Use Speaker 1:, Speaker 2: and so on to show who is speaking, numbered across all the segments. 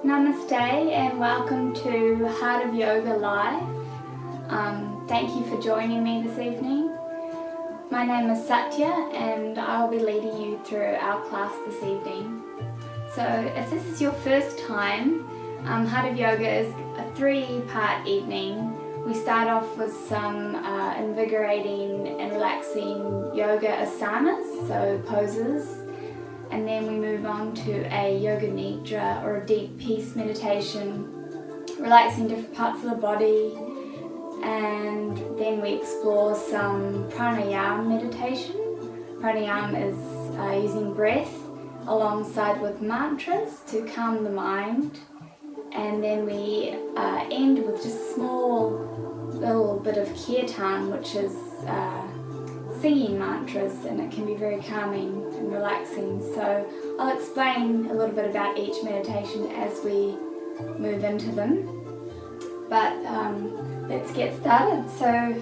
Speaker 1: Namaste and welcome to Heart of Yoga Live. Thank you for joining me this evening. My name is Satya and I'll be leading you through our class this evening. So if this is your first time, Heart of Yoga is a 3-part evening. We start off with some invigorating and relaxing yoga asanas, so poses. And then we move on to a yoga nidra or a deep peace meditation, relaxing different parts of the body. And then we explore some pranayama meditation. Pranayama is using breath alongside with mantras to calm the mind. And then we end with just a small little bit of kirtan, which is singing mantras, and it can be very calming and relaxing. So I'll explain a little bit about each meditation as we move into them. But let's get started. So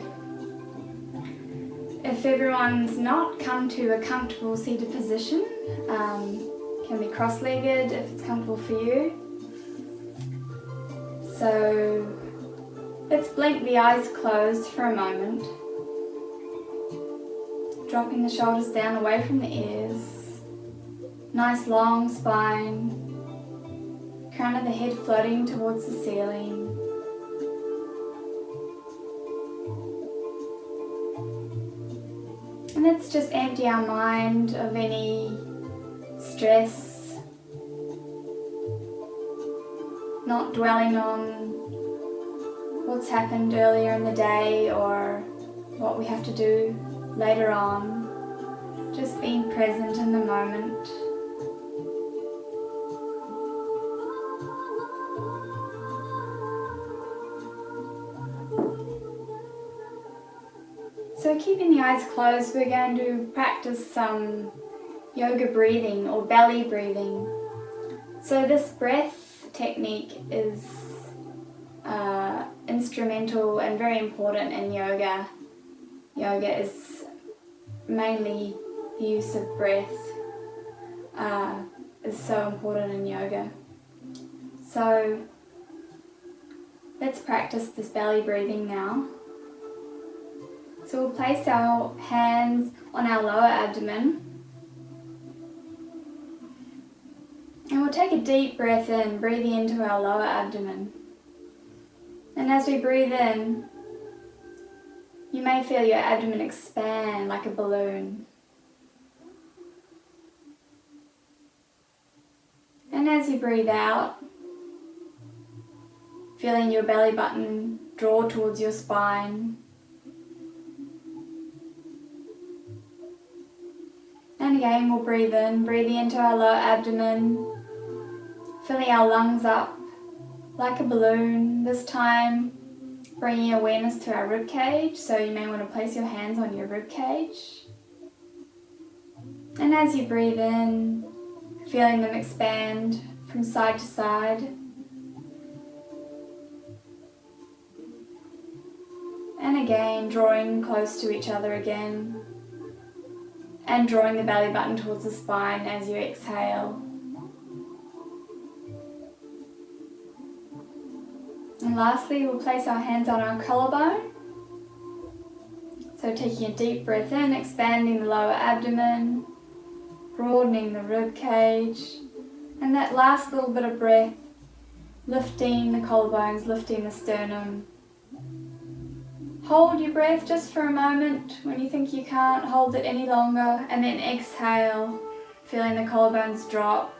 Speaker 1: if everyone's not, come to a comfortable seated position. Can be cross-legged if it's comfortable for you. So let's blink the eyes closed for a moment. Dropping the shoulders down away from the ears. Nice long spine. Crown of the head floating towards the ceiling. And let's just empty our mind of any stress. Not dwelling on what's happened earlier in the day or what we have to do later on, just being present in the moment. So keeping the eyes closed, we're going to practice some yoga breathing or belly breathing. So this breath technique is instrumental and very important in yoga. Yoga is mainly the use of breath is so important in yoga. So let's practice this belly breathing now. So we'll place our hands on our lower abdomen and we'll take a deep breath in, breathing into our lower abdomen. And as we breathe in, you may feel your abdomen expand like a balloon. And as you breathe out, feeling your belly button draw towards your spine. And again, we'll breathe in, breathing into our lower abdomen, filling our lungs up like a balloon. This time, bringing awareness to our rib cage, so you may want to place your hands on your rib cage. And as you breathe in, feeling them expand from side to side. And again, drawing close to each other again. And drawing the belly button towards the spine as you exhale. And lastly, we'll place our hands on our collarbone. So taking a deep breath in, expanding the lower abdomen, broadening the rib cage, and that last little bit of breath, lifting the collarbones, lifting the sternum. Hold your breath just for a moment. When you think you can't hold it any longer, and then exhale, feeling the collarbones drop,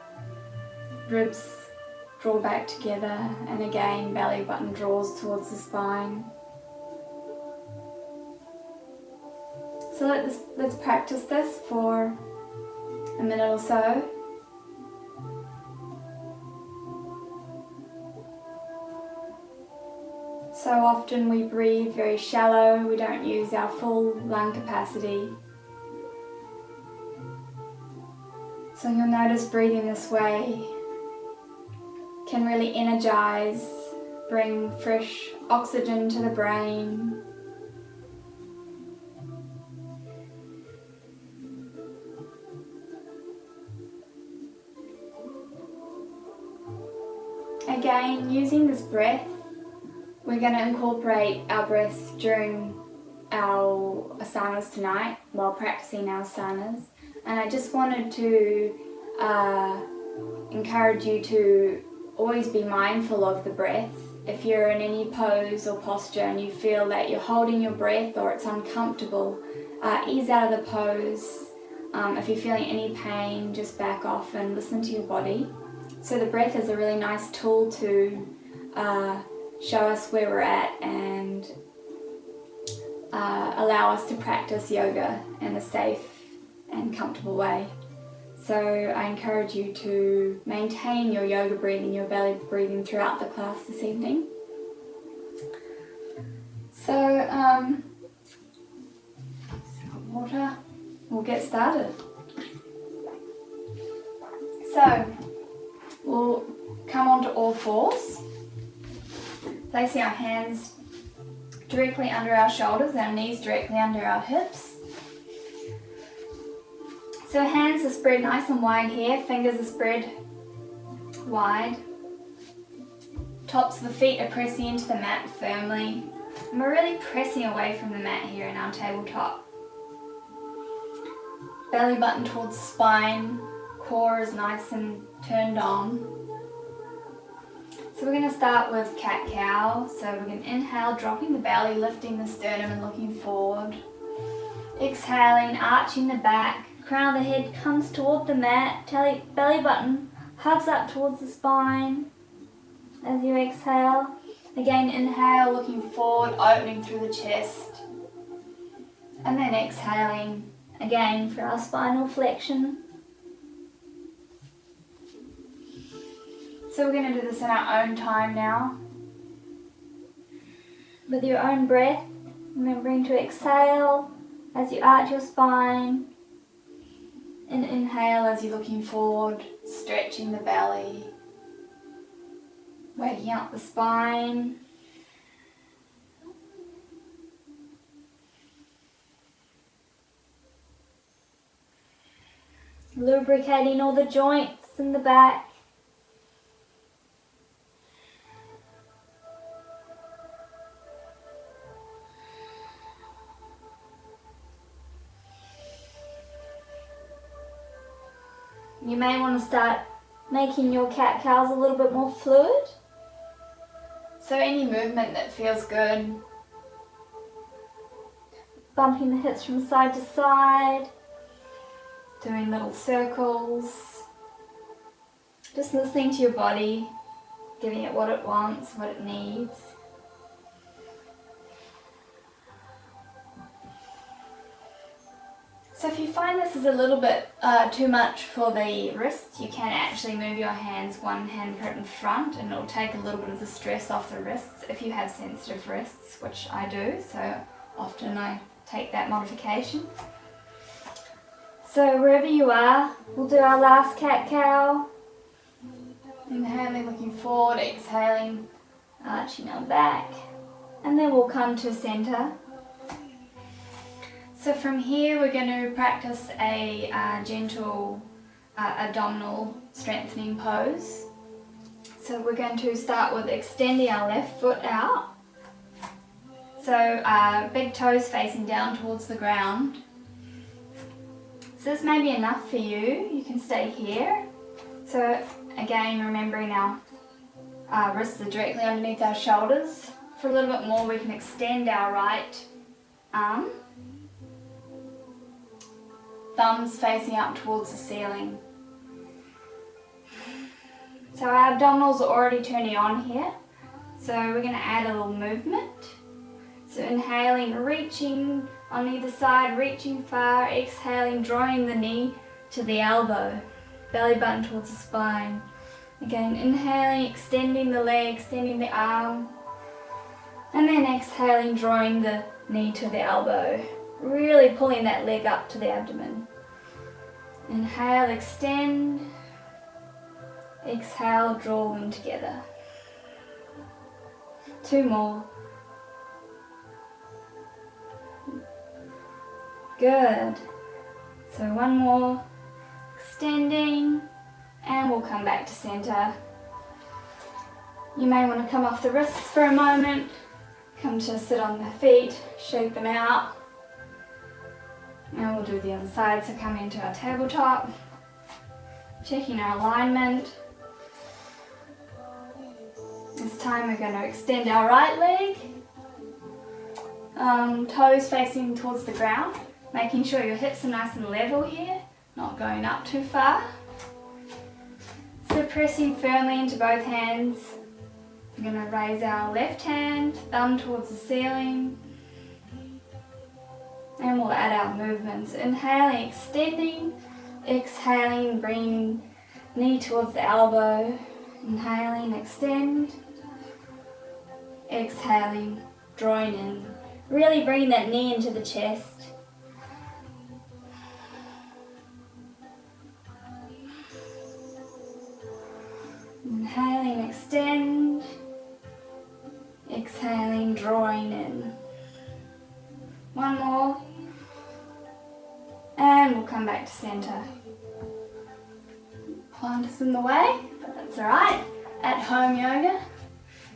Speaker 1: ribs draw back together, and again belly button draws towards the spine. So let's practice this for a minute or so. So often we breathe very shallow, we don't use our full lung capacity. So you'll notice breathing this way can really energize, bring fresh oxygen to the brain. Again, using this breath, we're going to incorporate our breath during our asanas tonight while practicing our asanas. And I just wanted to encourage you to always be mindful of the breath. If you're in any pose or posture and you feel that you're holding your breath or it's uncomfortable, ease out of the pose. If you're feeling any pain, just back off and listen to your body. So the breath is a really nice tool to show us where we're at and allow us to practice yoga in a safe and comfortable way. So I encourage you to maintain your yoga breathing, your belly breathing throughout the class this evening. So, water, we'll get started. So, we'll come onto all fours, placing our hands directly under our shoulders, our knees directly under our hips. So hands are spread nice and wide here, fingers are spread wide. Tops of the feet are pressing into the mat firmly. And we're really pressing away from the mat here in our tabletop. Belly button towards the spine, core is nice and turned on. So we're going to start with cat-cow. So we're going to inhale, dropping the belly, lifting the sternum and looking forward. Exhaling, arching the back. Crown of the head comes toward the mat, belly button hugs up towards the spine as you exhale. Again, inhale, looking forward, opening through the chest. And then exhaling again for our spinal flexion. So we're going to do this in our own time now. With your own breath, remembering to exhale as you arch your spine. And inhale as you're looking forward, stretching the belly, waking up the spine. Lubricating all the joints in the back. You may want to start making your cat-cows a little bit more fluid. So any movement that feels good. Bumping the hips from side to side. Doing little circles. Just listening to your body, giving it what it wants, what it needs. So if you find this is a little bit too much for the wrists, you can actually move your hands, one hand put in front, and it'll take a little bit of the stress off the wrists if you have sensitive wrists, which I do, so often I take that modification. So wherever you are, we'll do our last cat-cow. Inhaling, looking forward, exhaling, arching our back, and then we'll come to center. So from here we're going to practice a gentle abdominal strengthening pose. So we're going to start with extending our left foot out. So big toes facing down towards the ground. So this may be enough for you. You can stay here. So again, remembering our wrists are directly underneath our shoulders. For a little bit more, we can extend our right arm. Thumbs facing up towards the ceiling. So our abdominals are already turning on here. So we're going to add a little movement. So inhaling, reaching on either side, reaching far. Exhaling, drawing the knee to the elbow. Belly button towards the spine. Again, inhaling, extending the leg, extending the arm. And then exhaling, drawing the knee to the elbow. Really pulling that leg up to the abdomen. Inhale, extend. Exhale, draw them together. 2 more. Good. So 1 more. Extending. And we'll come back to center. You may want to come off the wrists for a moment, come to sit on the feet, shake them out. And we'll do the other side, so come into our tabletop, checking our alignment. This time we're going to extend our right leg, toes facing towards the ground, making sure your hips are nice and level here, not going up too far. So pressing firmly into both hands. We're going to raise our left hand, thumb towards the ceiling. And we'll add our movements. Inhaling, extending. Exhaling, bringing knee towards the elbow. Inhaling, extend. Exhaling, drawing in. Really bringing that knee into the chest. Inhaling, extend. Exhaling, drawing in. One more. And we'll come back to center. Plant is in the way, but that's alright. At home yoga,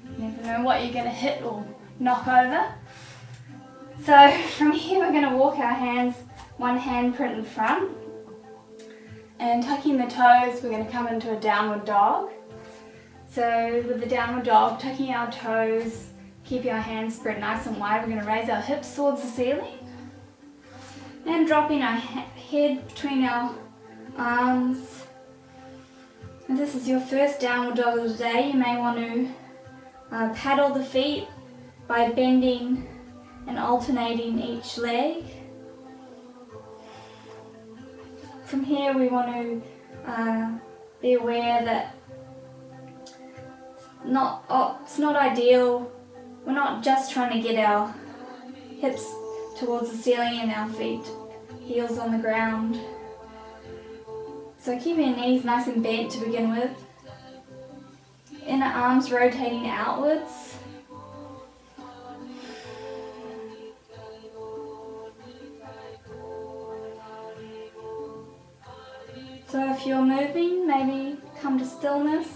Speaker 1: you never know what you're going to hit or knock over. So from here we're going to walk our hands, one handprint in front. And tucking the toes, we're going to come into a downward dog. So with the downward dog, tucking our toes, keeping our hands spread nice and wide, we're going to raise our hips towards the ceiling. And dropping our head between our arms. And this is your first downward dog of the day. You may want to paddle the feet by bending and alternating each leg. From here we want to be aware that it's not ideal. We're not just trying to get our hips towards the ceiling and our feet, heels on the ground. So keep your knees nice and bent to begin with. Inner arms rotating outwards. So if you're moving, maybe come to stillness.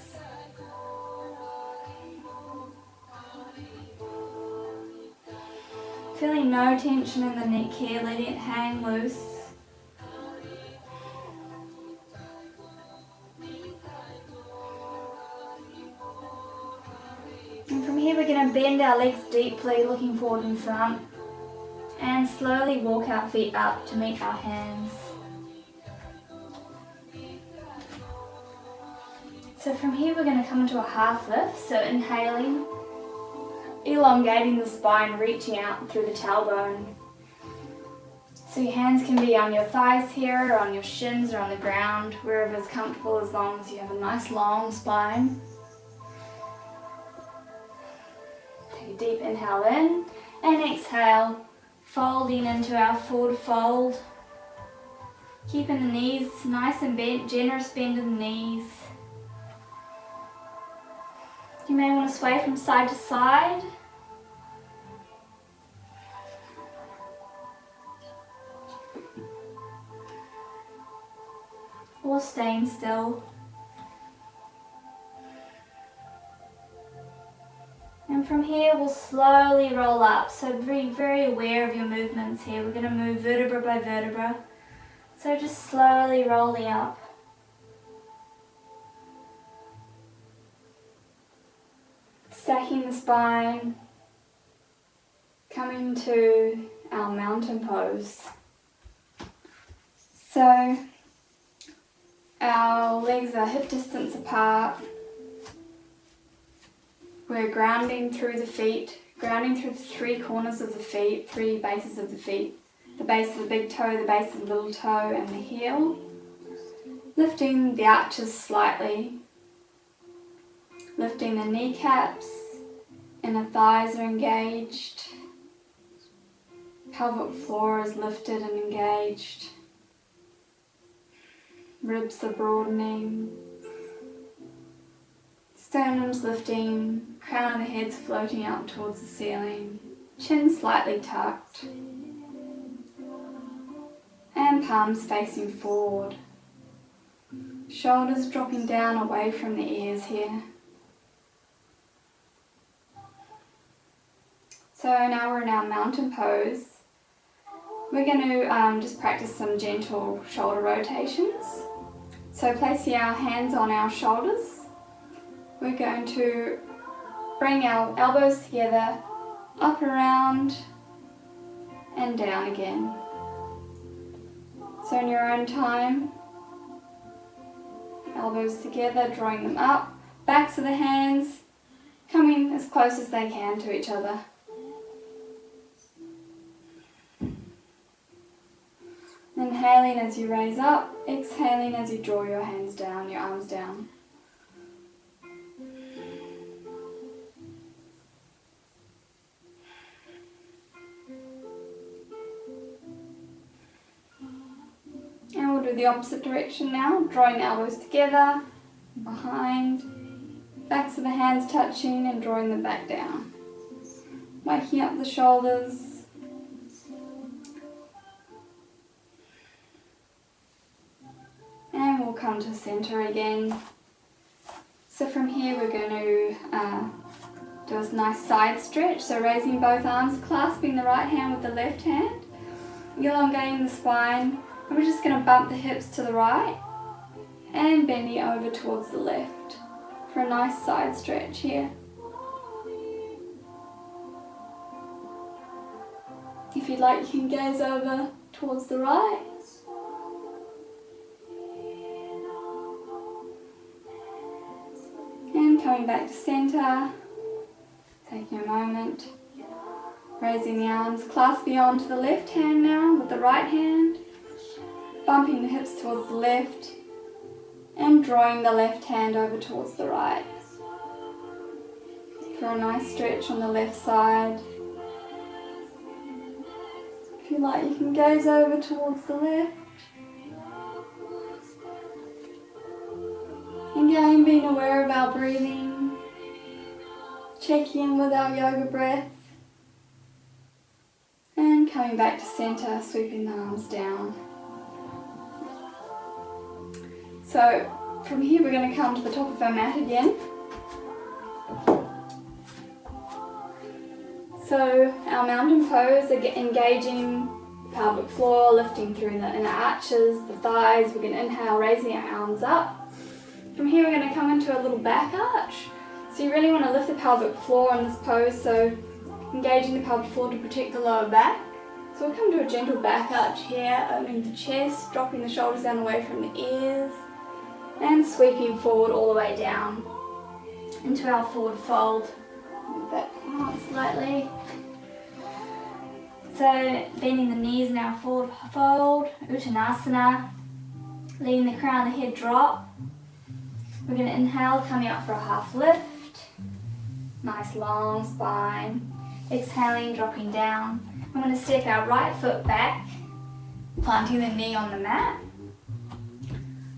Speaker 1: Feeling no tension in the neck here, letting it hang loose. And from here we're going to bend our legs deeply, looking forward in front. And slowly walk our feet up to meet our hands. So from here we're going to come into a half lift, so inhaling, elongating the spine, reaching out through the tailbone. So your hands can be on your thighs here, or on your shins, or on the ground, wherever is comfortable, as long as you have a nice long spine. Take a deep inhale in, and exhale, folding into our forward fold. Keeping the knees nice and bent, generous bend in the knees. You may want to sway from side to side. Or staying still. And from here we'll slowly roll up. So be very aware of your movements here. We're going to move vertebra by vertebra. So just slowly rolling up. Stacking the spine, coming to our mountain pose. So our legs are hip distance apart. We're grounding through the feet, grounding through the three corners of the feet, three bases of the feet. The base of the big toe, the base of the little toe, and the heel. Lifting the arches slightly. Lifting the kneecaps, inner thighs are engaged, pelvic floor is lifted and engaged, ribs are broadening, sternum's lifting, crown of the head's floating up towards the ceiling, chin slightly tucked, and palms facing forward, shoulders dropping down away from the ears here. So now we're in our mountain pose. We're going to just practice some gentle shoulder rotations. So placing our hands on our shoulders, we're going to bring our elbows together, up, around, and down again. So in your own time, elbows together, drawing them up, backs of the hands coming as close as they can to each other. Inhaling as you raise up, exhaling as you draw your hands down, your arms down. And we'll do the opposite direction now, drawing the elbows together, behind, backs of the hands touching and drawing them back down. Waking up the shoulders. And we'll come to center again. So from here we're going to do a nice side stretch. So raising both arms, clasping the right hand with the left hand, elongating the spine, and we're just going to bump the hips to the right and bending over towards the left for a nice side stretch here. If you'd like, you can gaze over towards the right. And coming back to center, taking a moment, raising the arms, clasping onto the left hand now with the right hand, bumping the hips towards the left and drawing the left hand over towards the right for a nice stretch on the left side. If you like, you can gaze over towards the left. Again, being aware of our breathing, checking in with our yoga breath, and coming back to center, sweeping the arms down. So from here we're going to come to the top of our mat again. So our mountain pose, engaging the pelvic floor, lifting through the inner arches, the thighs. We're going to inhale, raising our arms up. From here we're going to come into a little back arch. So you really want to lift the pelvic floor in this pose, so engaging the pelvic floor to protect the lower back. So we'll come to a gentle back arch here, opening the chest, dropping the shoulders down away from the ears, and sweeping forward all the way down into our forward fold. Move that out slightly. So bending the knees in our forward fold, Uttanasana, letting the crown of the head drop. We're going to inhale, coming up for a half lift. Nice long spine. Exhaling, dropping down. I'm going to step our right foot back, planting the knee on the mat.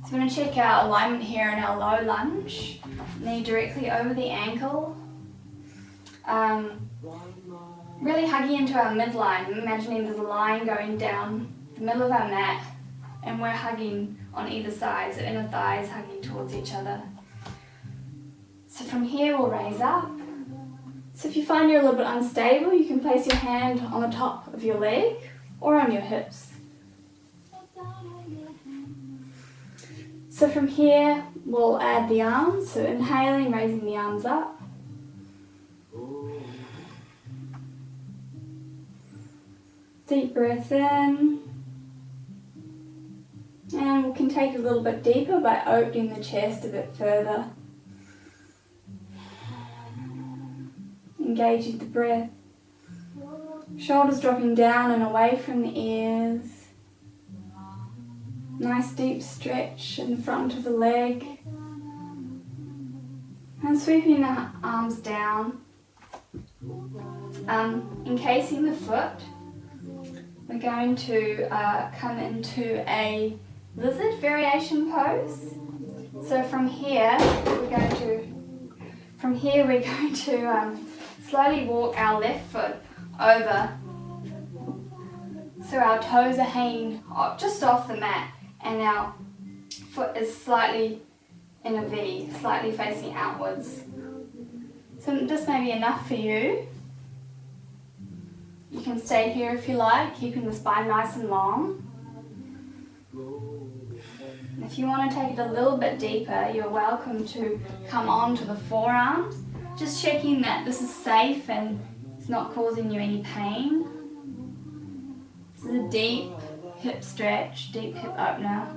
Speaker 1: So we're going to check our alignment here in our low lunge. Knee directly over the ankle. Really hugging into our midline, imagining there's a line going down the middle of our mat and we're hugging on either side, so inner thighs hugging towards each other. So from here we'll raise up. So if you find you're a little bit unstable, you can place your hand on the top of your leg or on your hips. So from here we'll add the arms, so inhaling, raising the arms up. Deep breath in, and we can take it a little bit deeper by opening the chest a bit further. Engaging the breath, shoulders dropping down and away from the ears. Nice deep stretch in the front of the leg, and sweeping the arms down, encasing the foot. We're going to come into a lizard variation pose. So from here we're going to slowly walk our left foot over, so our toes are hanging just off the mat and our foot is slightly in a V, slightly facing outwards. So this may be enough for you. You can stay here if you like, keeping the spine nice and long. If you want to take it a little bit deeper, you're welcome to come onto the forearms, just checking that this is safe and it's not causing you any pain. This is a deep hip stretch, deep hip opener.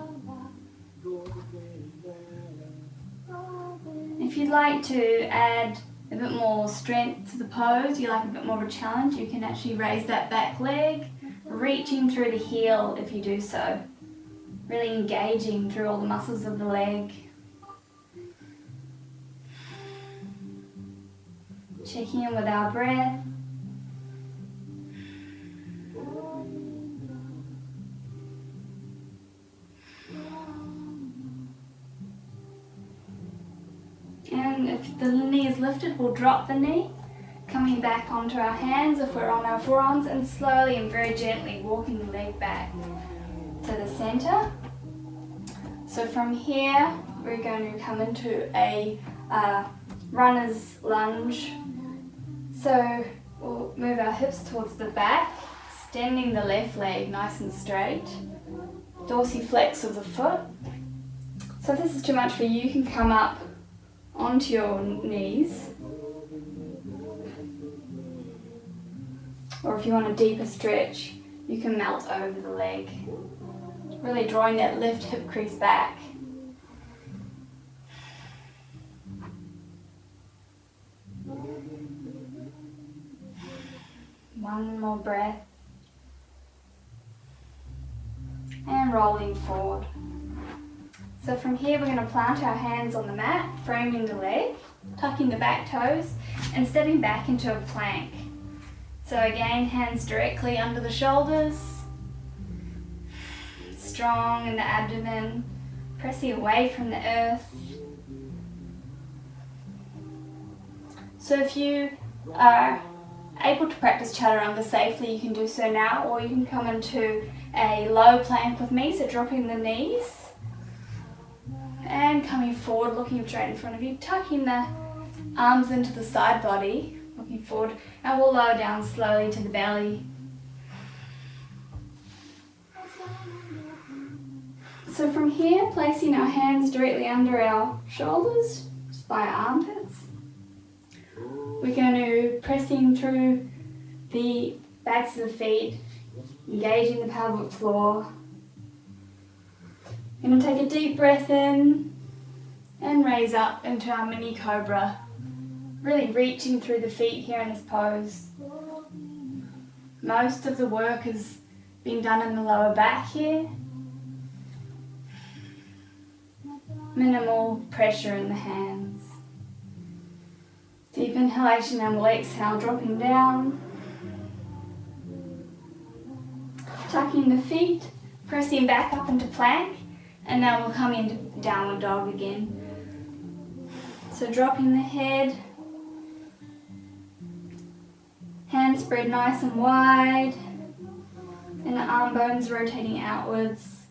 Speaker 1: If you'd like to add a bit more strength to the pose, you like a bit more of a challenge, you can actually raise that back leg, reaching through the heel if you do so. Really engaging through all the muscles of the leg. Checking in with our breath. And if the knee is lifted, we'll drop the knee, coming back onto our hands if we're on our forearms, and slowly and very gently walking the leg back to the center. So from here, we're going to come into a runner's lunge. So we'll move our hips towards the back, extending the left leg nice and straight. Dorsiflex of the foot. So if this is too much for you, you can come up onto your knees. Or if you want a deeper stretch, you can melt over the leg. Really drawing that left hip crease back. One more breath. And rolling forward. So from here we're going to plant our hands on the mat, framing the leg, tucking the back toes, and stepping back into a plank. So again, hands directly under the shoulders. Strong in the abdomen, pressing away from the earth. So if you are able to practice chaturanga safely, you can do so now, or you can come into a low plank with me, so dropping the knees and coming forward, looking straight in front of you, tucking the arms into the side body, looking forward, and we'll lower down slowly to the belly. So from here, placing our hands directly under our shoulders, just by our armpits. We're going to press in through the backs of the feet, engaging the pelvic floor. We're going to take a deep breath in and raise up into our mini cobra. Really reaching through the feet here in this pose. Most of the work has been done in the lower back here. Minimal pressure in the hands. Deep inhalation and we'll exhale, dropping down. Tucking the feet, pressing back up into plank, and now we'll come into downward dog again. So dropping the head, hands spread nice and wide, and the arm bones rotating outwards.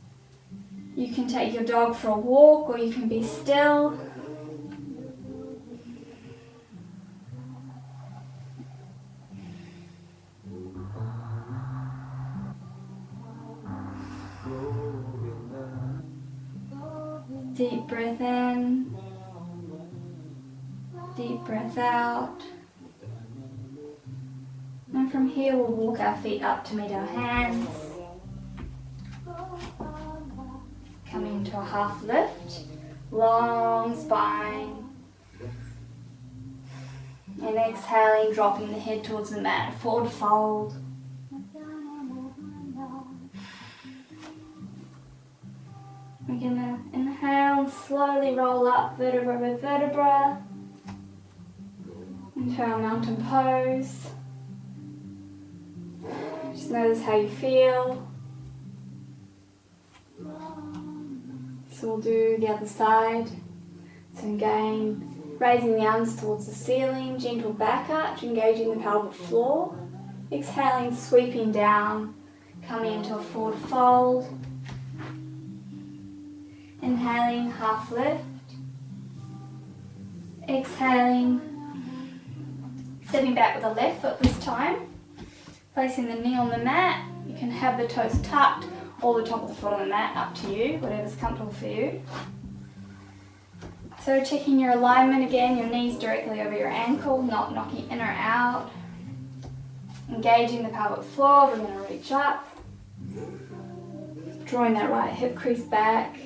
Speaker 1: You can take your dog for a walk, or you can be still. Deep breath in, deep breath out. And from here we'll walk our feet up to meet our hands. Coming into a half lift, long spine. And exhaling, dropping the head towards the mat, forward fold. We're going to inhale and slowly roll up vertebra by vertebra into our mountain pose. Just notice how you feel. So we'll do the other side. So again, raising the arms towards the ceiling, gentle back arch, engaging the pelvic floor. Exhaling, sweeping down, coming into a forward fold. Inhaling, half lift. Exhaling, stepping back with the left foot this time. Placing the knee on the mat, you can have the toes tucked or the top of the foot on the mat, up to you, whatever's comfortable for you. So checking your alignment again, your knees directly over your ankle, not knocking in or out. Engaging the pelvic floor, we're going to reach up. Drawing that right hip crease back.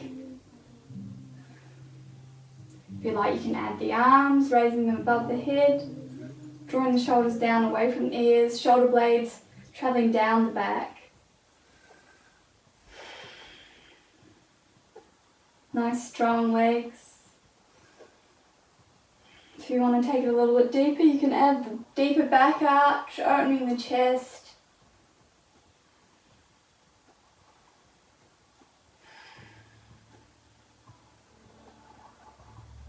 Speaker 1: If you like, you can add the arms, raising them above the head. Drawing the shoulders down away from the ears, shoulder blades traveling down the back. Nice strong legs. If you want to take it a little bit deeper, you can add the deeper back arch, opening the chest.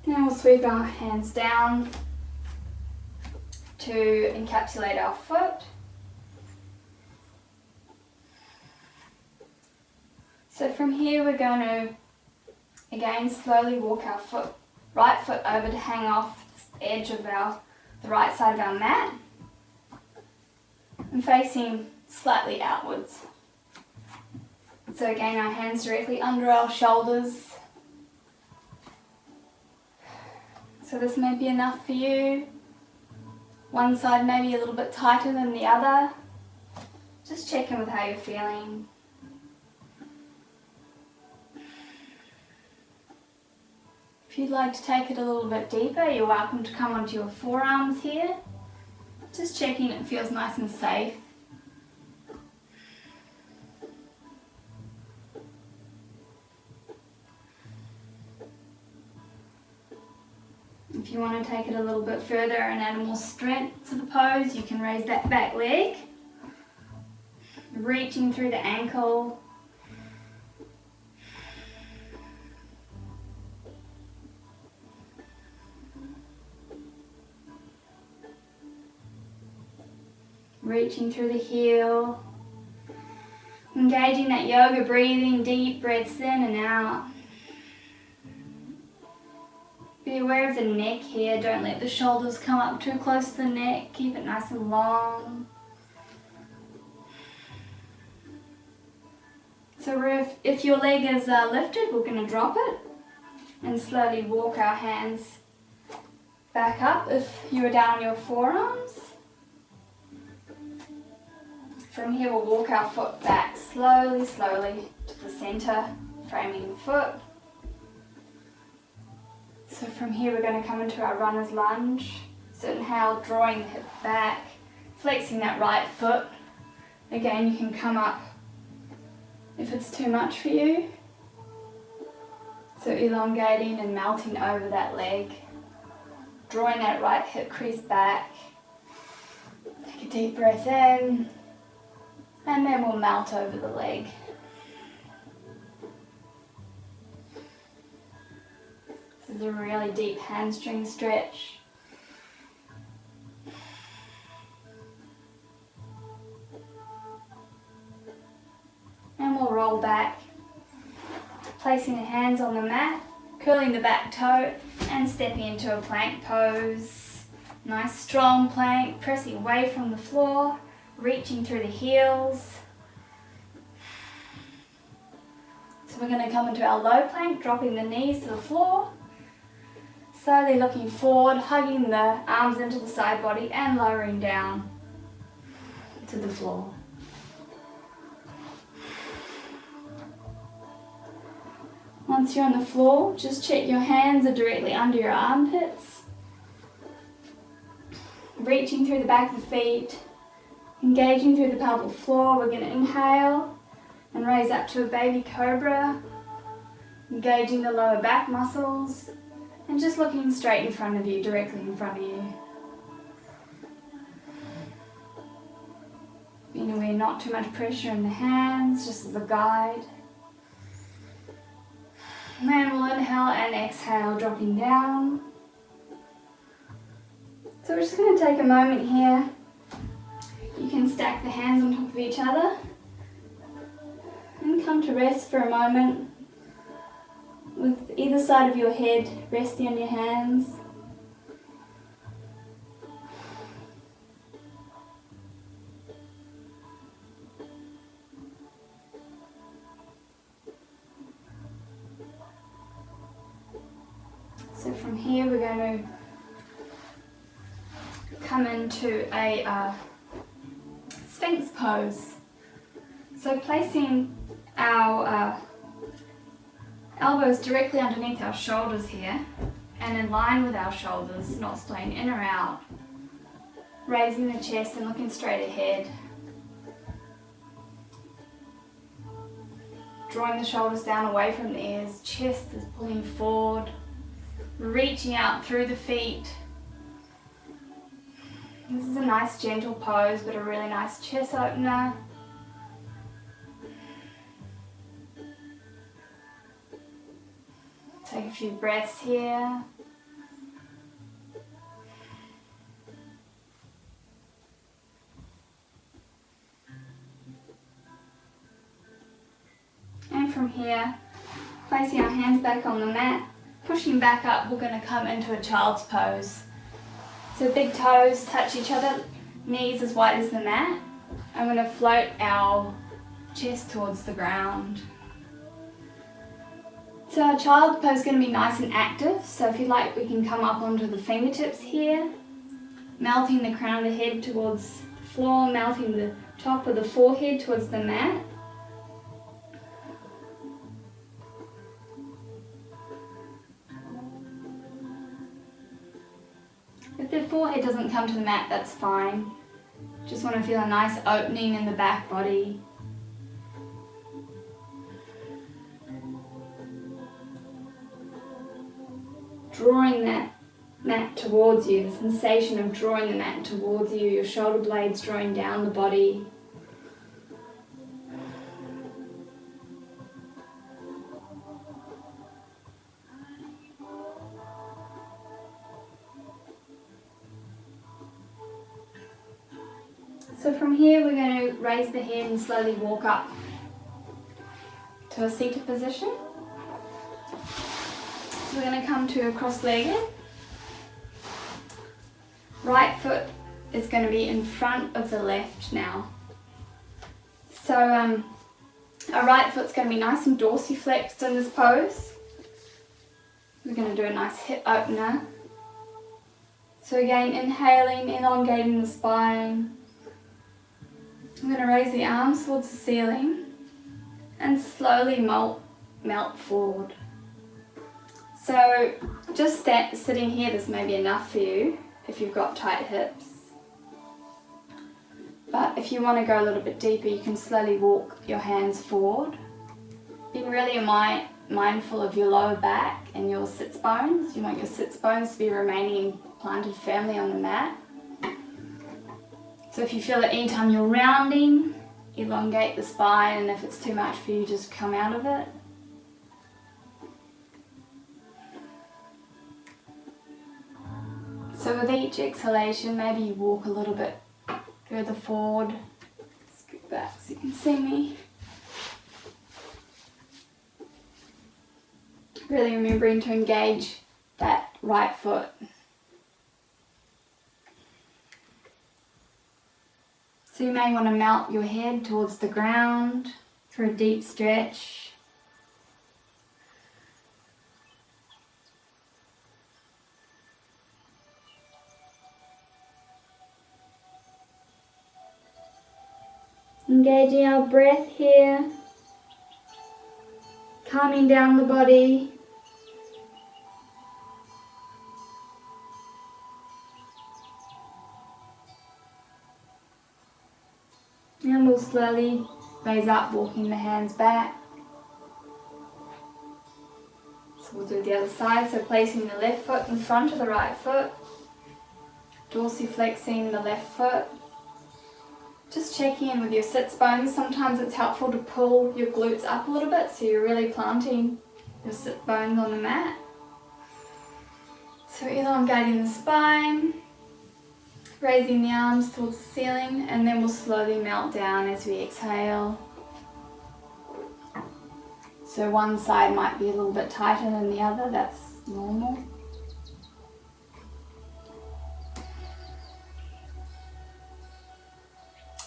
Speaker 1: Now we'll sweep our hands down to encapsulate our foot. So from here we're going to again slowly walk our right foot over to hang off the edge of the right side of our mat and facing slightly outwards. So again, our hands directly under our shoulders. So this may be enough for you. One side may be a little bit tighter than the other. Just check in with how you're feeling. If you'd like to take it a little bit deeper, you're welcome to come onto your forearms here. Just checking it feels nice and safe. If you want to take it a little bit further and add more strength to the pose, you can raise that back leg, reaching through the ankle. Reaching through the heel, engaging that yoga breathing, deep breaths in and out. Be aware of the neck here, don't let the shoulders come up too close to the neck, keep it nice and long. So if your leg is lifted, we're going to drop it and slowly walk our hands back up if you are down on your forearms. From here we'll walk our foot back slowly to the center, framing the foot. So from here we're going to come into our runner's lunge. So inhale, drawing the hip back, flexing that right foot. Again, you can come up if it's too much for you. So elongating and melting over that leg. Drawing that right hip crease back. Take a deep breath in. And then we'll melt over the leg. This is a really deep hamstring stretch. And we'll roll back, placing the hands on the mat, curling the back toe and stepping into a plank pose. Nice strong plank, pressing away from the floor. Reaching through the heels. So we're going to come into our low plank, dropping the knees to the floor. Slowly looking forward, hugging the arms into the side body and lowering down to the floor. Once you're on the floor, just check your hands are directly under your armpits. Reaching through the back of the feet. Engaging through the pelvic floor, we're going to inhale and raise up to a baby cobra. Engaging the lower back muscles and just looking straight in front of you, directly in front of you. Being aware not too much pressure in the hands, just as a guide. And then we'll inhale and exhale, dropping down. So we're just going to take a moment here. You can stack the hands on top of each other and come to rest for a moment with either side of your head resting on your hands. So from here we're going to come into a Sphinx pose. So placing our elbows directly underneath our shoulders here and in line with our shoulders, not swaying in or out. Raising the chest and looking straight ahead. Drawing the shoulders down away from the ears, chest is pulling forward, reaching out through the feet. This is a nice gentle pose, but a really nice chest opener. Take a few breaths here. And from here, placing our hands back on the mat, pushing back up, we're going to come into a child's pose. So big toes touch each other, knees as wide as the mat. I'm going to float our chest towards the ground. So our child pose is going to be nice and active, so if you like we can come up onto the fingertips here, melting the crown of the head towards the floor, melting the top of the forehead towards the mat. If the forehead doesn't come to the mat, that's fine. Just want to feel a nice opening in the back body. Drawing that mat towards you, the sensation of drawing the mat towards you, your shoulder blades drawing down the body. So from here we're going to raise the head and slowly walk up to a seated position. So we're going to come to a cross-legged. Right foot is going to be in front of the left now. So our right foot's going to be nice and dorsiflexed in this pose. We're going to do a nice hip opener. So again, inhaling, elongating the spine. I'm going to raise the arms towards the ceiling and slowly melt forward. So just sitting here, this may be enough for you if you've got tight hips. But if you want to go a little bit deeper, you can slowly walk your hands forward. Being really mindful of your lower back and your sits bones. You want your sits bones to be remaining planted firmly on the mat. So if you feel that anytime you're rounding, elongate the spine, and if it's too much for you, just come out of it. So with each exhalation, maybe you walk a little bit further forward. Scoot back so you can see me. Really remembering to engage that right foot. So you may want to melt your head towards the ground for a deep stretch. Engaging our breath here, calming down the body. And we'll slowly raise up, walking the hands back. So we'll do the other side, so placing the left foot in front of the right foot, dorsiflexing the left foot. Just checking in with your sits bones. Sometimes it's helpful to pull your glutes up a little bit so you're really planting your sit bones on the mat. So elongating the spine, raising the arms towards the ceiling, and then we'll slowly melt down as we exhale. So one side might be a little bit tighter than the other, that's normal.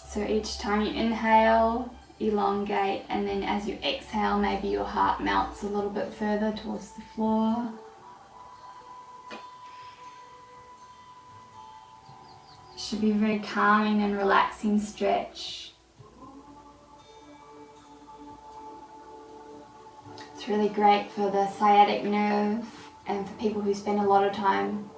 Speaker 1: So each time you inhale, elongate, and then as you exhale, maybe your heart melts a little bit further towards the floor. Should be a very calming and relaxing stretch. It's really great for the sciatic nerve and for people who spend a lot of time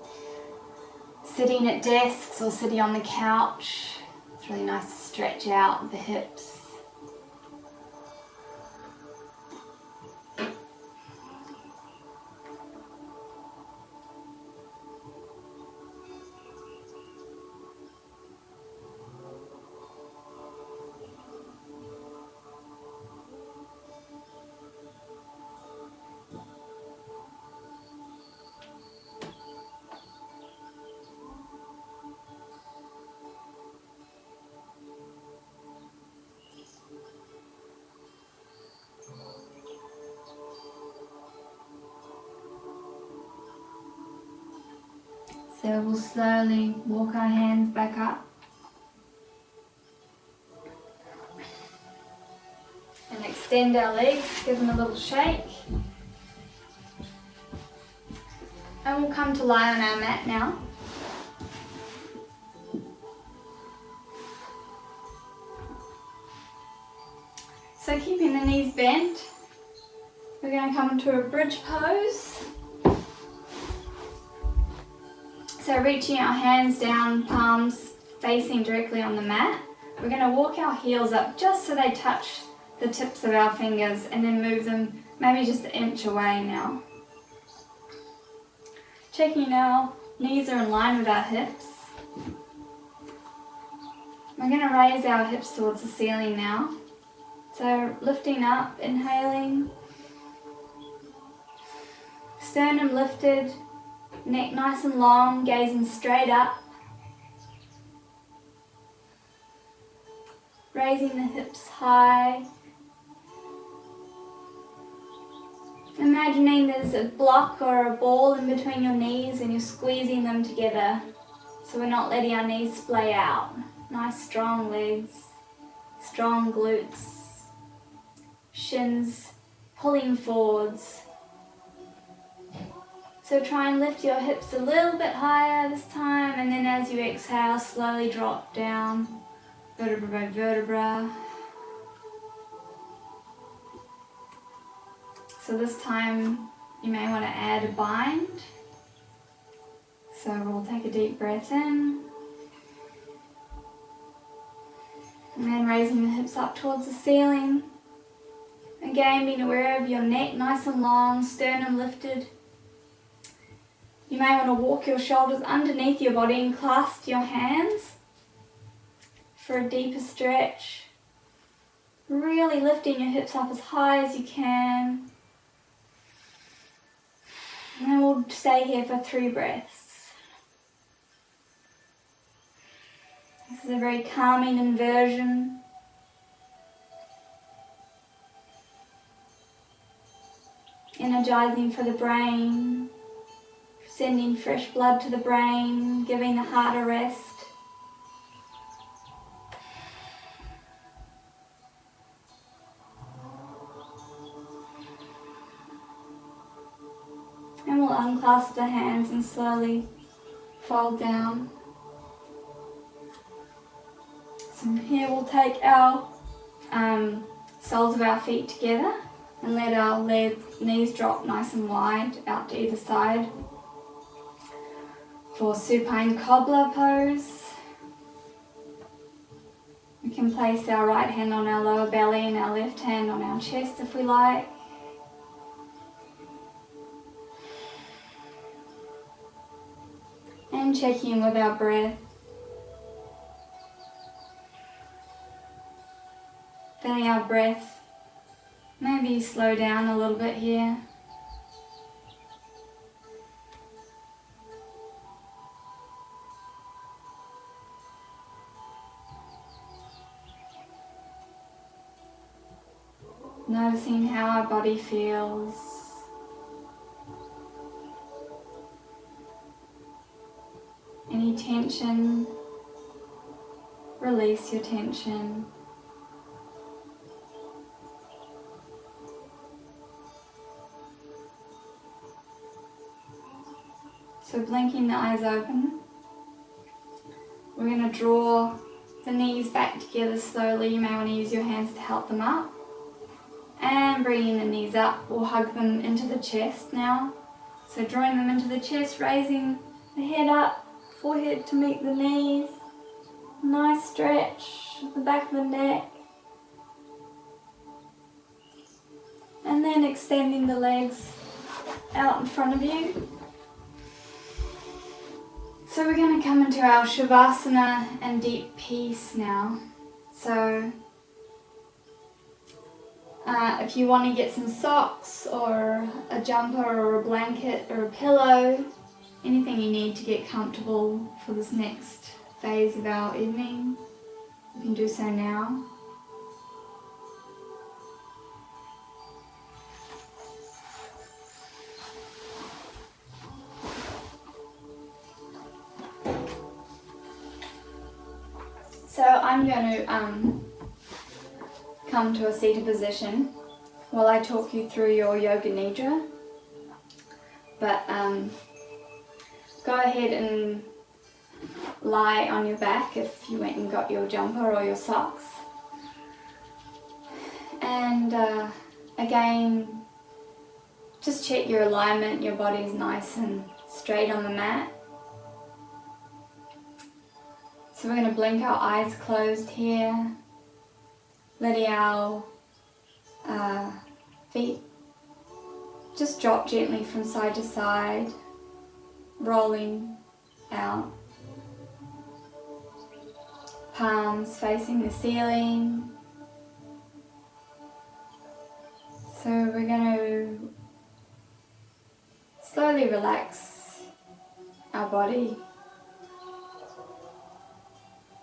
Speaker 1: sitting at desks or sitting on the couch. It's really nice to stretch out the hips. So we'll slowly walk our hands back up and extend our legs, give them a little shake. And we'll come to lie on our mat now. So keeping the knees bent, we're going to come into a bridge pose. So reaching our hands down, palms facing directly on the mat. We're going to walk our heels up just so they touch the tips of our fingers and then move them maybe just an inch away now. Checking our knees are in line with our hips. We're going to raise our hips towards the ceiling now. So lifting up, inhaling. Sternum lifted. Neck nice and long, gazing straight up. Raising the hips high. Imagining there's a block or a ball in between your knees and you're squeezing them together so we're not letting our knees splay out. Nice strong legs, strong glutes, shins pulling forwards. So try and lift your hips a little bit higher this time, and then as you exhale, slowly drop down, vertebra by vertebra. So this time you may want to add a bind. So we'll take a deep breath in. And then raising the hips up towards the ceiling. Again, being aware of your neck nice and long, sternum lifted. You may want to walk your shoulders underneath your body and clasp your hands for a deeper stretch. Really lifting your hips up as high as you can. And then we'll stay here for 3 breaths. This is a very calming inversion. Energizing for the brain. Sending fresh blood to the brain, giving the heart a rest. And we'll unclasp the hands and slowly fold down. So from here we'll take our soles of our feet together and let our knees drop nice and wide out to either side. For supine cobbler pose, we can place our right hand on our lower belly and our left hand on our chest if we like. And checking in with our breath. Feeling our breath, maybe slow down a little bit here. Noticing how our body feels. Any tension, release your tension. So blinking the eyes open, We're going to draw the knees back together slowly. You may want to use your hands to help them up. And bringing the knees up, we'll hug them into the chest now. So drawing them into the chest, raising the head up, forehead to meet the knees. Nice stretch at the back of the neck. And then extending the legs out in front of you. So we're going to come into our Shavasana and deep peace now. So if you want to get some socks or a jumper or a blanket or a pillow, anything you need to get comfortable for this next phase of our evening, you can do so now. So I'm going to come to a seated position while I talk you through your Yoga Nidra. But go ahead and lie on your back if you went and got your jumper or your socks. And again, just check your alignment, your body's nice and straight on the mat. So we're going to blink our eyes closed here, letting our feet just drop gently from side to side, rolling out. Palms facing the ceiling. So we're going to slowly relax our body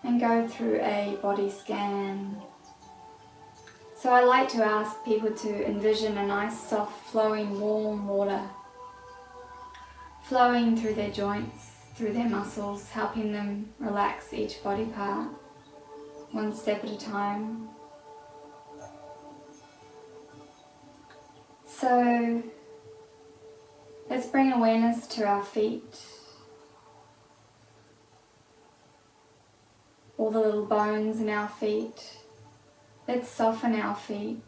Speaker 1: and go through a body scan. So I like to ask people to envision a nice soft flowing warm water flowing through their joints, through their muscles, helping them relax each body part, one step at a time. So let's bring awareness to our feet, all the little bones in our feet. Let's soften our feet.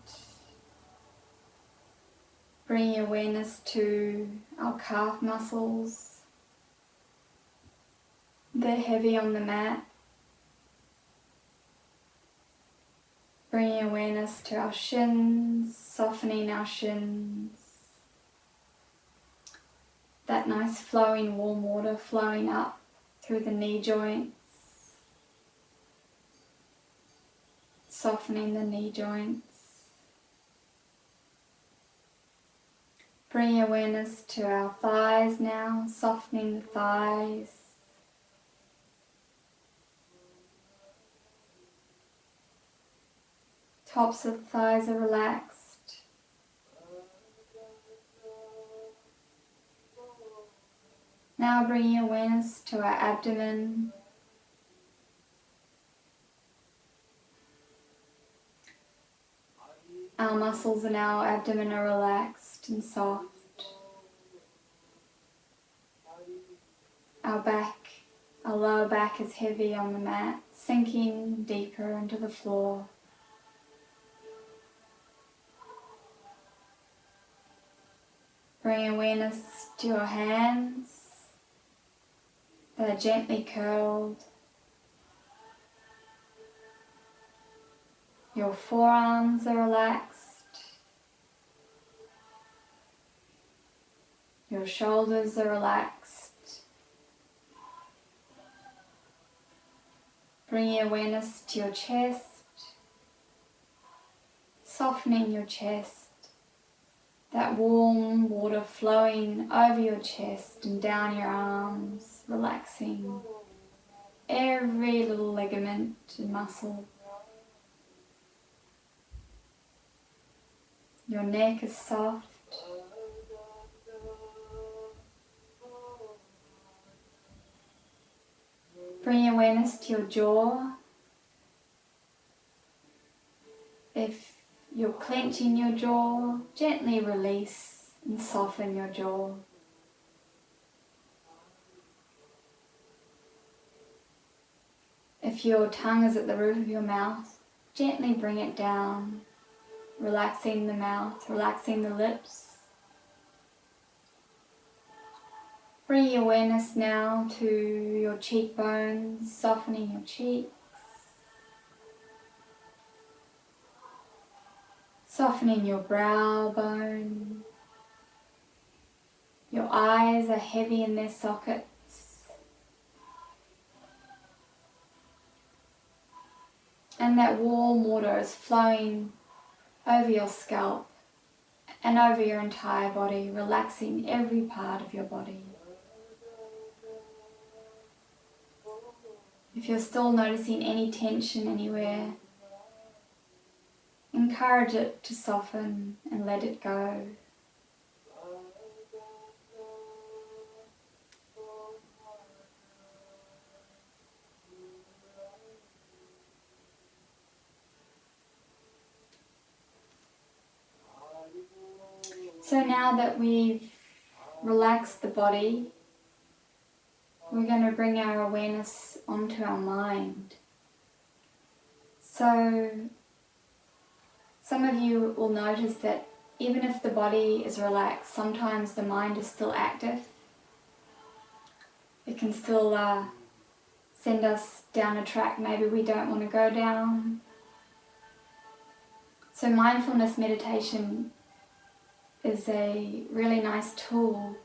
Speaker 1: Bring awareness to our calf muscles. They're heavy on the mat. Bringing awareness to our shins, softening our shins. That nice flowing warm water flowing up through the knee joints. Softening the knee joints. Bring awareness to our thighs now, softening the thighs. Tops of the thighs are relaxed. Now bringing awareness to our abdomen. Our muscles in our abdomen are relaxed and soft. Our back, our lower back is heavy on the mat, sinking deeper into the floor. Bring awareness to your hands. They're gently curled. Your forearms are relaxed. Your shoulders are relaxed. Bringing awareness to your chest. Softening your chest. That warm water flowing over your chest and down your arms, relaxing every little ligament and muscle. Your neck is soft. Bring awareness to your jaw. If you're clenching your jaw, gently release and soften your jaw. If your tongue is at the roof of your mouth, gently bring it down, relaxing the mouth, relaxing the lips. Bring your awareness now to your cheekbones, softening your cheeks, softening your brow bone. Your eyes are heavy in their sockets. And that warm water is flowing over your scalp and over your entire body, relaxing every part of your body. If you're still noticing any tension anywhere, encourage it to soften and let it go. So now that we've relaxed the body, we're going to bring our awareness onto our mind. So some of you will notice that even if the body is relaxed, sometimes the mind is still active. It can still send us down a track maybe we don't want to go down. So mindfulness meditation is a really nice tool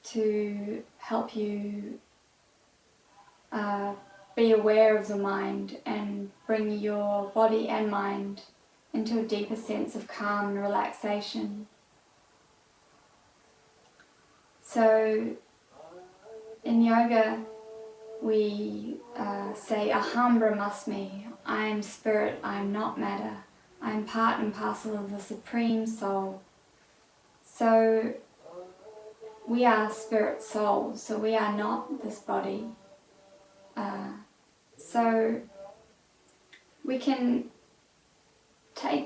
Speaker 1: to help you be aware of the mind and bring your body and mind into a deeper sense of calm and relaxation. So in yoga we say Aham Brahmasmi, I am spirit, I am not matter, I am part and parcel of the Supreme Soul. So we are spirit soul, so we are not this body. So we can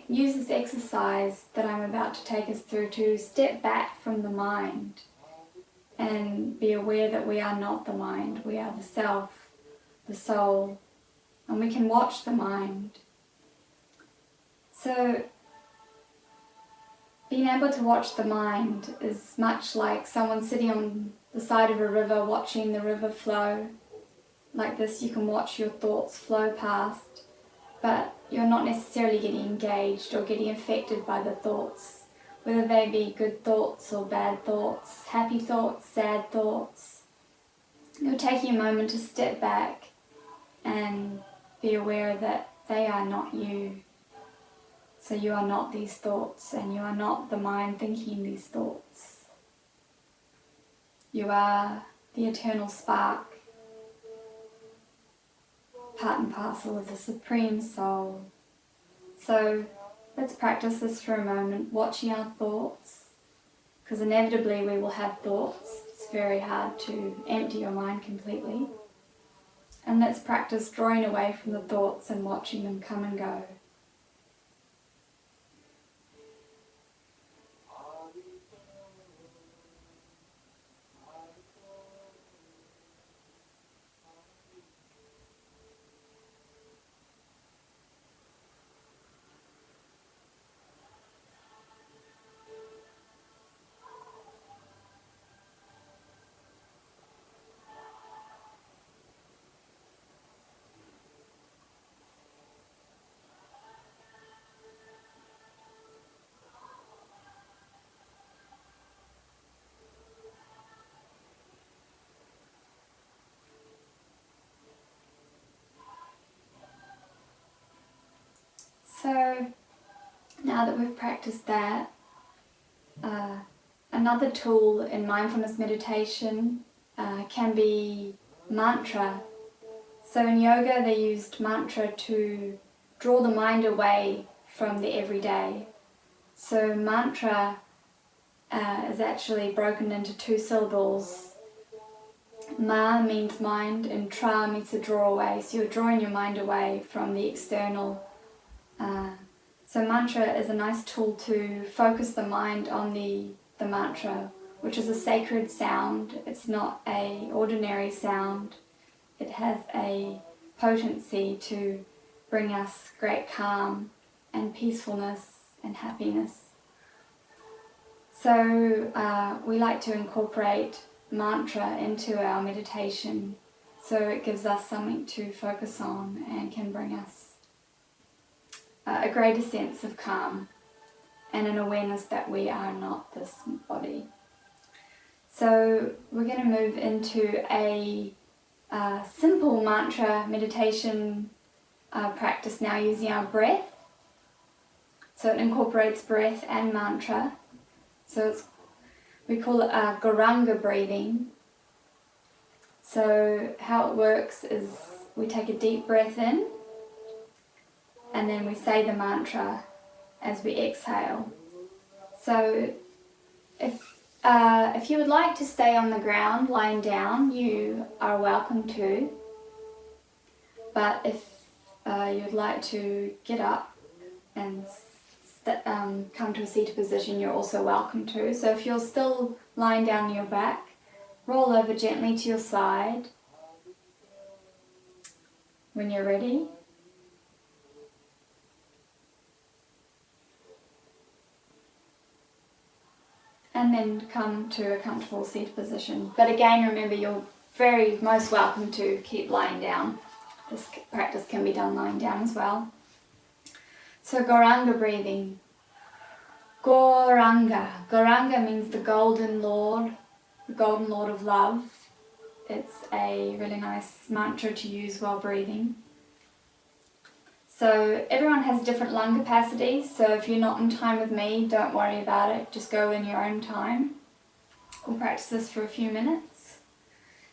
Speaker 1: use this exercise that I'm about to take us through to step back from the mind and be aware that we are not the mind, we are the self, the soul, and we can watch the mind. So being able to watch the mind is much like someone sitting on the side of a river watching the river flow. Like this, you can watch your thoughts flow past, but you're not necessarily getting engaged or getting affected by the thoughts, whether they be good thoughts or bad thoughts, happy thoughts, sad thoughts. You're taking a moment to step back and be aware that they are not you. So you are not these thoughts, and you are not the mind thinking these thoughts. You are the eternal spark, part and parcel of the Supreme Soul. So let's practice this for a moment, watching our thoughts, because inevitably we will have thoughts. It's very hard to empty your mind completely. And let's practice drawing away from the thoughts and watching them come and go. So now that we've practiced that, another tool in mindfulness meditation can be mantra. So in yoga they used mantra to draw the mind away from the everyday. So mantra is actually broken into two syllables. Ma means mind and tra means to draw away. So you're drawing your mind away from the external. So mantra is a nice tool to focus the mind on the mantra, which is a sacred sound. It's not an ordinary sound. it has a potency to bring us great calm and peacefulness and happiness. So we like to incorporate mantra into our meditation, so it gives us something to focus on and can bring us a greater sense of calm and an awareness that we are not this body. So we're going to move into a simple mantra meditation practice now using our breath. So it incorporates breath and mantra. So we call it Gauranga breathing. So how it works is we take a deep breath in and then we say the mantra as we exhale. So if you would like to stay on the ground lying down, you are welcome to. But if you'd like to get up and come to a seated position, you're also welcome to. So if you're still lying down on your back, roll over gently to your side when you're ready. And then come to a comfortable seated position. But again, remember, you're most welcome to keep lying down. This practice can be done lying down as well. So Gauranga breathing. Gauranga. Gauranga means the golden lord of love. It's a really nice mantra to use while breathing. So everyone has different lung capacities, so if you're not in time with me, don't worry about it, just go in your own time. We'll practice this for a few minutes.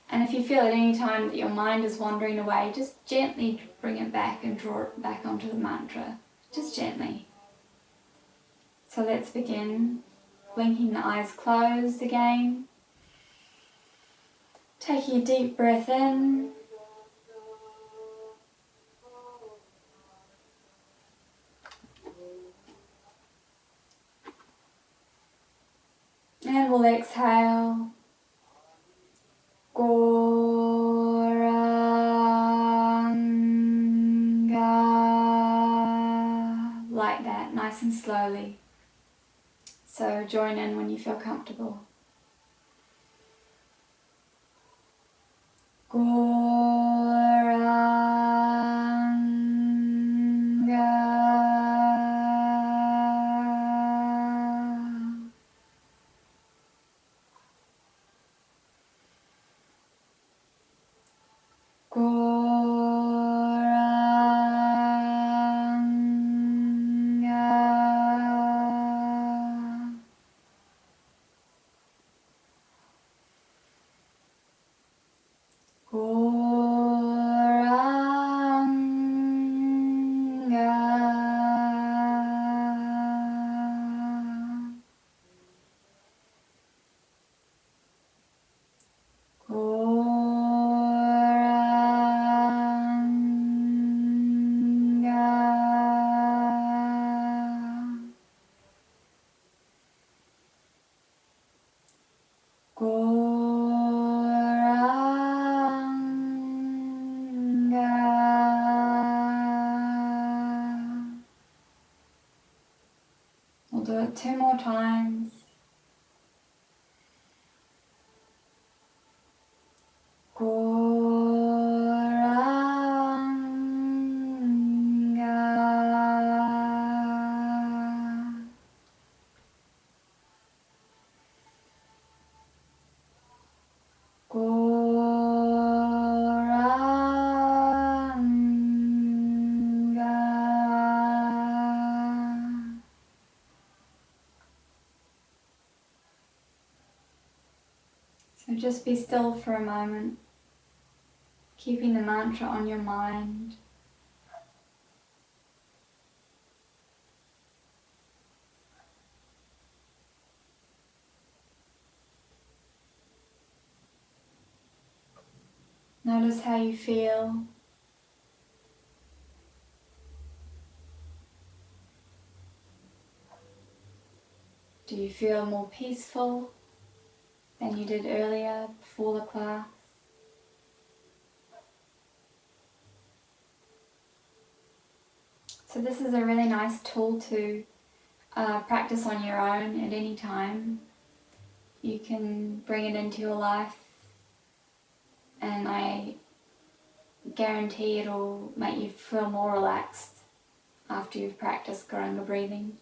Speaker 1: And if you feel at any time that your mind is wandering away, just gently bring it back and draw it back onto the mantra, just gently. So let's begin, blinking the eyes closed again. Taking a deep breath in. And we'll exhale. Gauranga. Like that, nice and slowly. So join in when you feel comfortable. We'll do it 2 more times. So just be still for a moment, keeping the mantra on your mind. Notice how you feel. Do you feel more peaceful than you did earlier before the class? So this is a really nice tool to practice on your own at any time. You can bring it into your life, and I guarantee it'll make you feel more relaxed after you've practiced Gurunga breathing.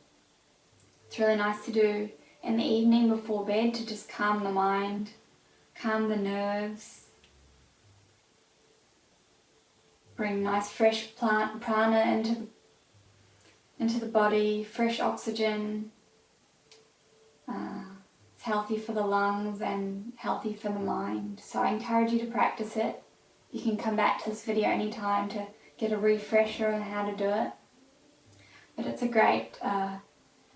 Speaker 1: It's really nice to do in the evening before bed to just calm the mind, calm the nerves, bring nice fresh prana into the body, fresh oxygen. It's healthy for the lungs and healthy for the mind. So I encourage you to practice it. You can come back to this video anytime to get a refresher on how to do it. But it's a great at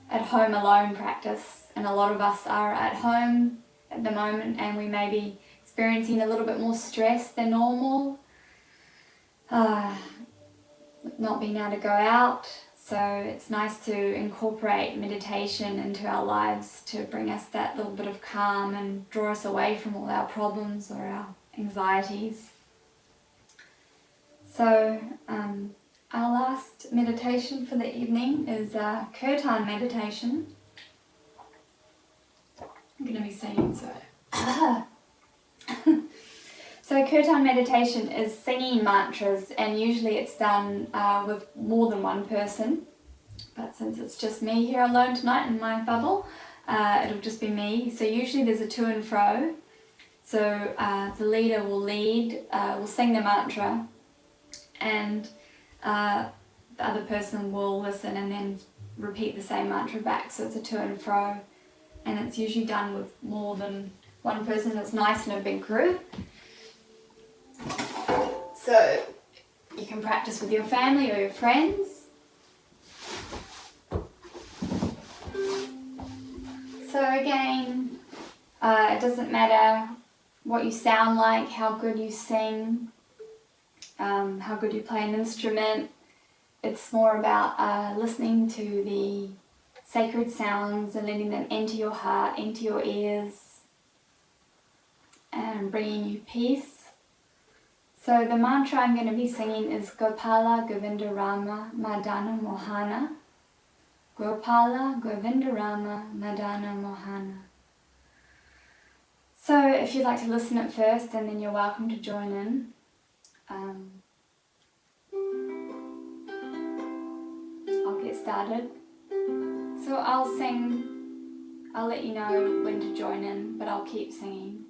Speaker 1: home alone practice, and a lot of us are at home at the moment and we may be experiencing a little bit more stress than normal. Not being able to go out, so it's nice to incorporate meditation into our lives to bring us that little bit of calm and draw us away from all our problems or our anxieties. So our last meditation for the evening is Kirtan meditation. I'm going to be singing, so So Kirtan meditation is singing mantras, and usually it's done with more than one person. But since it's just me here alone tonight in my bubble, it'll just be me. So usually there's a to and fro. So the leader will lead, will sing the mantra, and the other person will listen and then repeat the same mantra back. So it's a to and fro, and it's usually done with more than one person. It's nice in a big group. So you can practice with your family or your friends. So again, it doesn't matter what you sound like, how good you sing, how good you play an instrument. It's more about listening to the sacred sounds and letting them enter your heart, into your ears, and bringing you peace. So the mantra I'm going to be singing is Gopala Govinda Rama Madana Mohana. Gopala Govinda Rama Madana Mohana. So if you'd like to listen at first, and then you're welcome to join in. I'll get started. So I'll sing, I'll let you know when to join in, but I'll keep singing.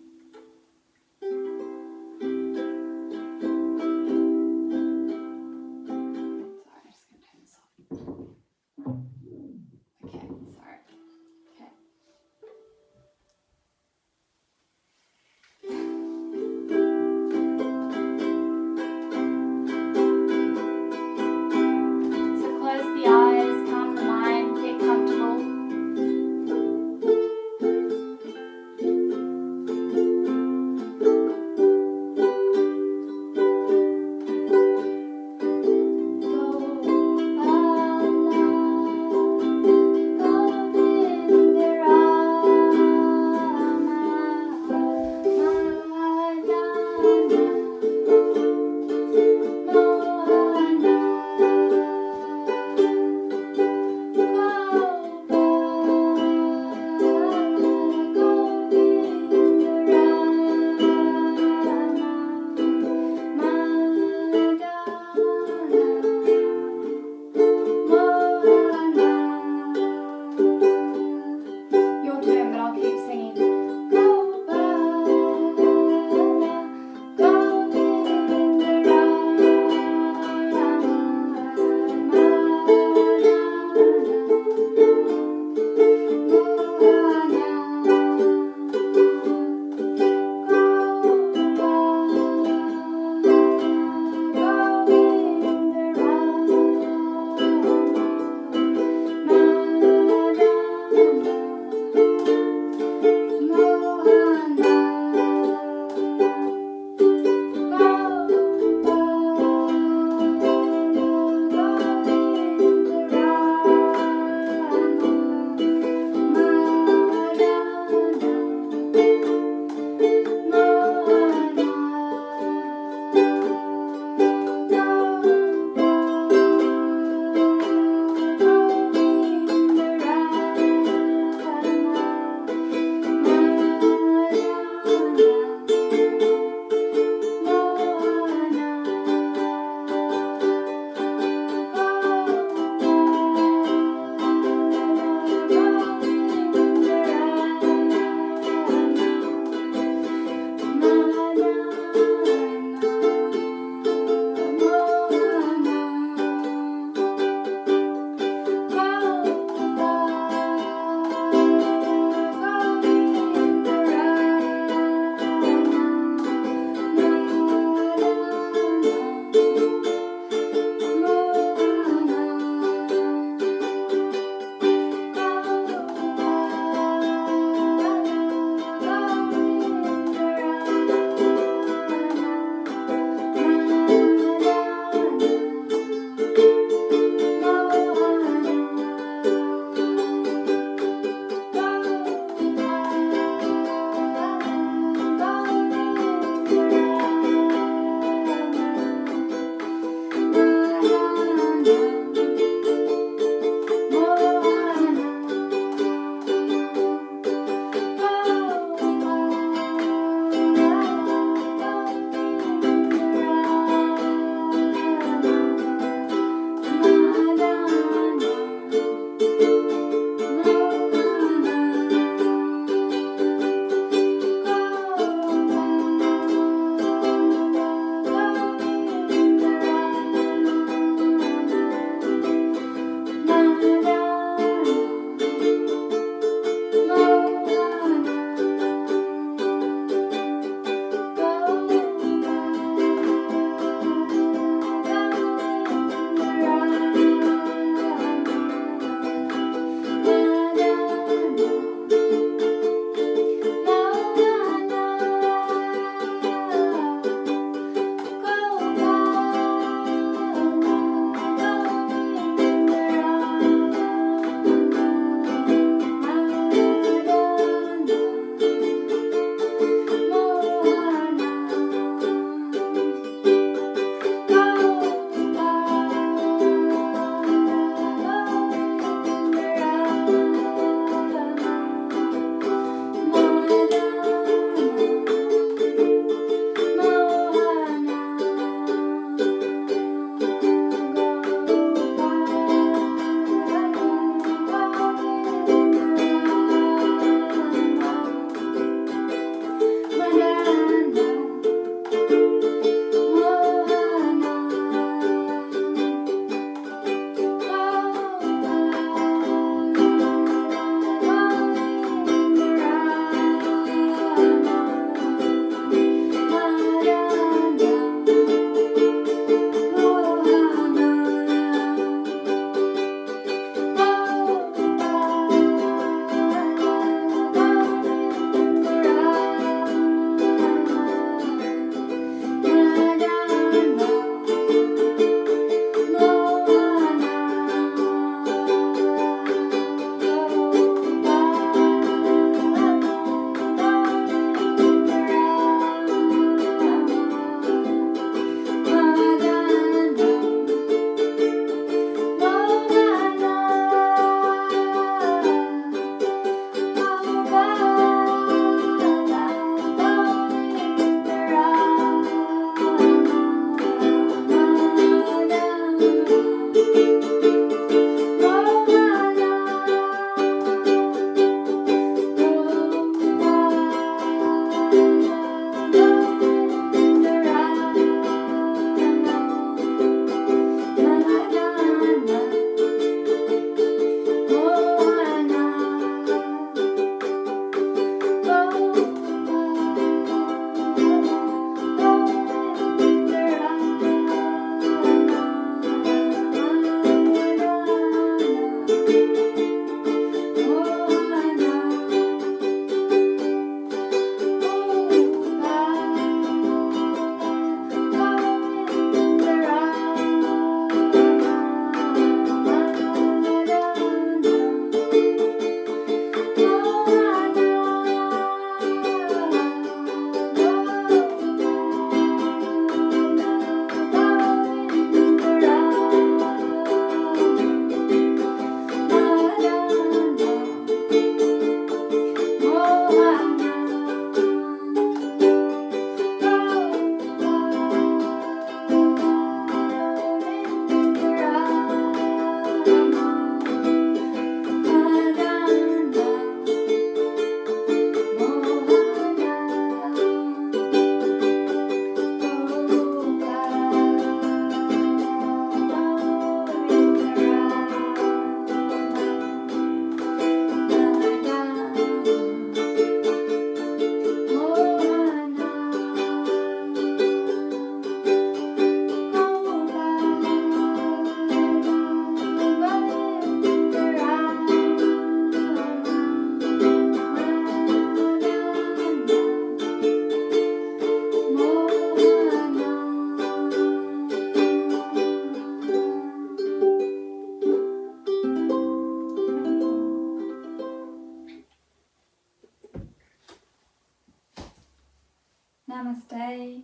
Speaker 1: Namaste.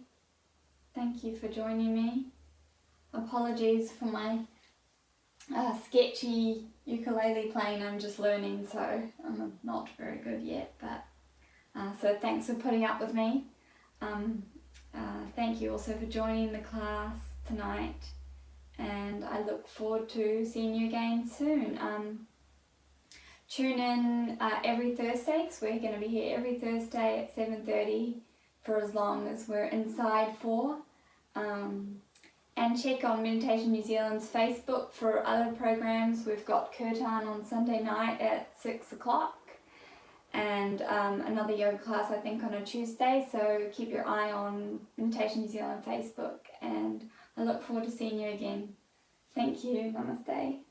Speaker 1: Thank you for joining me. Apologies for my sketchy ukulele playing. I'm just learning, so I'm not very good yet, but so thanks for putting up with me. Thank you also for joining the class tonight, and I look forward to seeing you again soon. Tune in every Thursday, because we're going to be here every Thursday at 7:30 for as long as we're inside for. And check on Meditation New Zealand's Facebook for other programs. We've got Kirtan on Sunday night at 6 o'clock, and another yoga class I think on a Tuesday, so keep your eye on Meditation New Zealand Facebook, and I look forward to seeing you again. Thank you. Namaste.